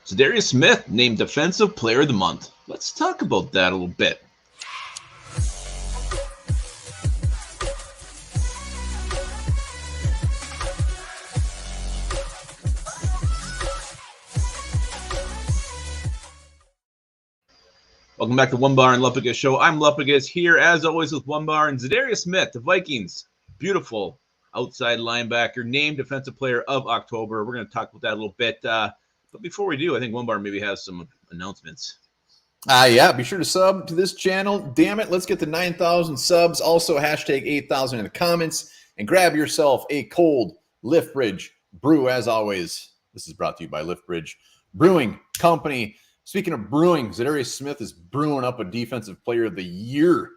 Za'Darius Smith named Defensive Player of the Month. Let's talk about that a little bit. Welcome back to Onebar and Lupagus show. I'm Lupagus here, as always, with Onebar and Za'Darius Smith, the Vikings. Beautiful outside linebacker, named Defensive Player of October. We're going to talk about that a little bit. But before we do, I think Onebar maybe has some announcements. Yeah, be sure to sub to this channel. Damn it, let's get to 9,000 subs. Also, hashtag 8,000 in the comments. And grab yourself a cold Liftbridge brew, as always. This is brought to you by Liftbridge Brewing Company. Speaking of brewing, Za'Darius Smith is brewing up a Defensive Player of the Year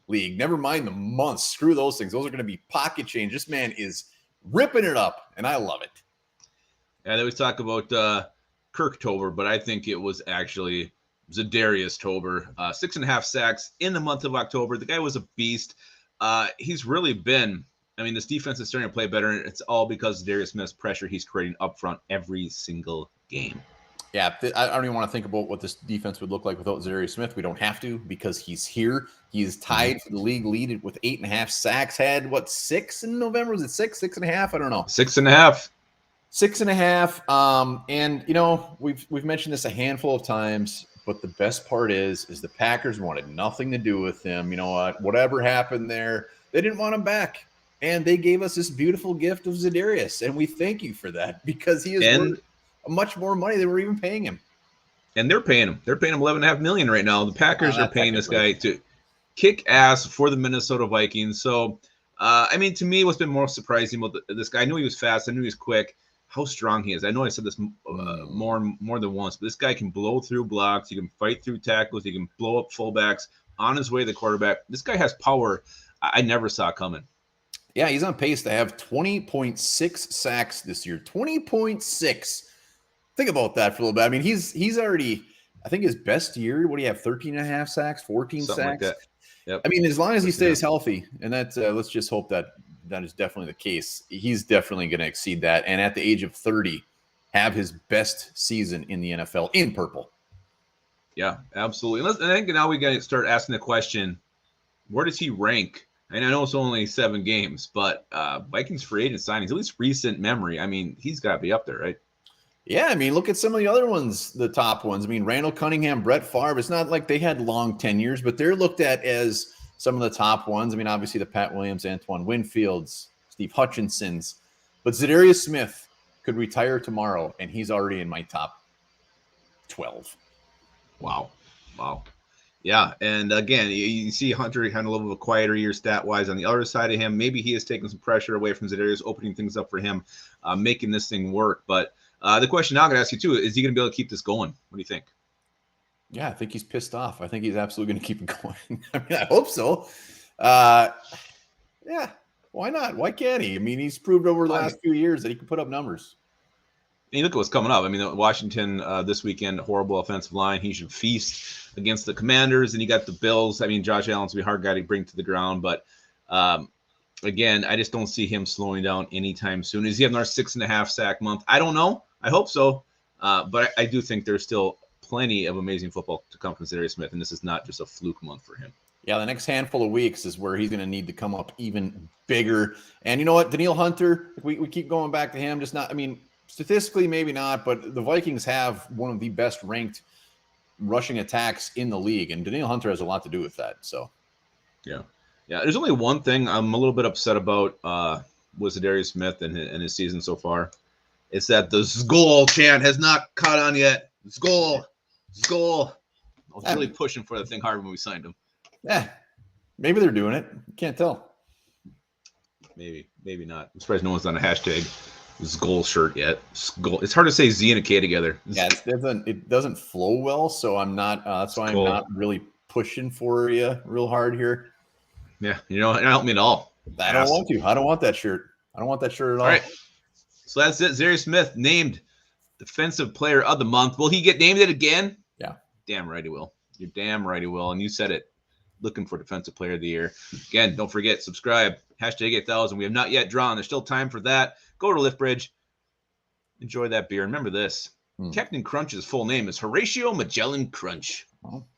league. Never mind the months. Screw those things. Those are going to be pocket change. This man is ripping it up, and I love it. Yeah, they always talk about Kirktober, but I think it was actually Za'Darius Tober. 6.5 sacks in the month of October. The guy was a beast. He's really been, I mean, this defense is starting to play better, and it's all because of Za'Darius Smith's pressure he's creating up front every single game. Yeah, I don't even want to think about what this defense would look like without Za'Darius Smith. We don't have to because he's here. He's tied for the league lead with 8.5 sacks. Had, what, 6 in November? Was it 6? 6.5? I don't know. 6.5. 6.5. And, you know, we've mentioned this a handful of times, but the best part is the Packers wanted nothing to do with him. You know what? Whatever happened there, they didn't want him back. And they gave us this beautiful gift of Za'Darius, and we thank you for that because he is worth much more money than we're even paying him. And they're paying him. They're paying him $11.5 million right now. The Packers are paying this guy to kick ass for the Minnesota Vikings. So, I mean, to me, what's been more surprising about this guy, I knew he was fast. I knew he was quick. How strong he is. I know I said this more than once, but this guy can blow through blocks. He can fight through tackles. He can blow up fullbacks on his way to the quarterback. This guy has power I never saw coming. Yeah, he's on pace to have 20.6 sacks this year. 20.6. Think about that for a little bit. I mean, he's already, I think his best year, what do you have, 13.5 sacks, 14 Something sacks? Like that. Yep. I mean, as long as he stays healthy, and that's let's just hope that is definitely the case. He's definitely going to exceed that. And at the age of 30, have his best season in the NFL in purple. Yeah, absolutely. And I think now we got to start asking the question, where does he rank? And I know it's only 7 games, but Vikings free agent signings, at least recent memory, I mean, he's got to be up there, right? Yeah, I mean, look at some of the other ones, the top ones. I mean, Randall Cunningham, Brett Favre. It's not like they had long tenures, but they're looked at as some of the top ones. I mean, obviously the Pat Williams, Antoine Winfields, Steve Hutchinsons. But Za'Darius Smith could retire tomorrow, and he's already in my top 12. Wow. Yeah, and again, you see Hunter kind of a little bit of a quieter year stat-wise on the other side of him. Maybe he is taking some pressure away from Za'Darius, opening things up for him, making this thing work. But the question now I'm going to ask you, too, is he going to be able to keep this going? What do you think? Yeah, I think he's pissed off. I think he's absolutely going to keep it going. I mean, I hope so. Yeah, why not? Why can't he? I mean, he's proved over the last few years that he can put up numbers. And you look at what's coming up. I mean, Washington this weekend, horrible offensive line. He should feast against the Commanders, and you got the Bills. I mean, Josh Allen's be a hard guy to bring to the ground, but again, I just don't see him slowing down anytime soon. Is he having our 6.5 sack month? I don't know. I hope so, but I do think there's still plenty of amazing football to come from Za'Darius Smith, and this is not just a fluke month for him. Yeah, the next handful of weeks is where he's going to need to come up even bigger. And you know what? Danielle Hunter, we keep going back to him. Just not, I mean, statistically, maybe not, but the Vikings have one of the best ranked rushing attacks in the league, and Danielle Hunter has a lot to do with that. So, yeah. There's only one thing I'm a little bit upset about with Za'Darius Smith and his season so far. It's that the Skol chant has not caught on yet. Skol. I was really pushing for the thing hard when we signed him. Yeah, maybe they're doing it. Can't tell. Maybe not. I'm surprised no one's done a hashtag Skol shirt yet. Skol. It's hard to say Z and a K together. Yeah, it doesn't flow well, so I'm not. That's why I'm not really pushing for you real hard here. Yeah, it don't help me at all. I don't want to. I don't want that shirt. I don't want that shirt at all. All right. So that's it. Za'Darius Smith named Defensive Player of the Month. Will he get named it again? Yeah. Damn right he will. You're damn right he will. And you said it. Looking for Defensive Player of the Year. Again, don't forget, subscribe. Hashtag 8,000. We have not yet drawn. There's still time for that. Go to Liftbridge. Enjoy that beer. Remember this. Hmm. Captain Crunch's full name is Horatio Magellan Crunch. Well,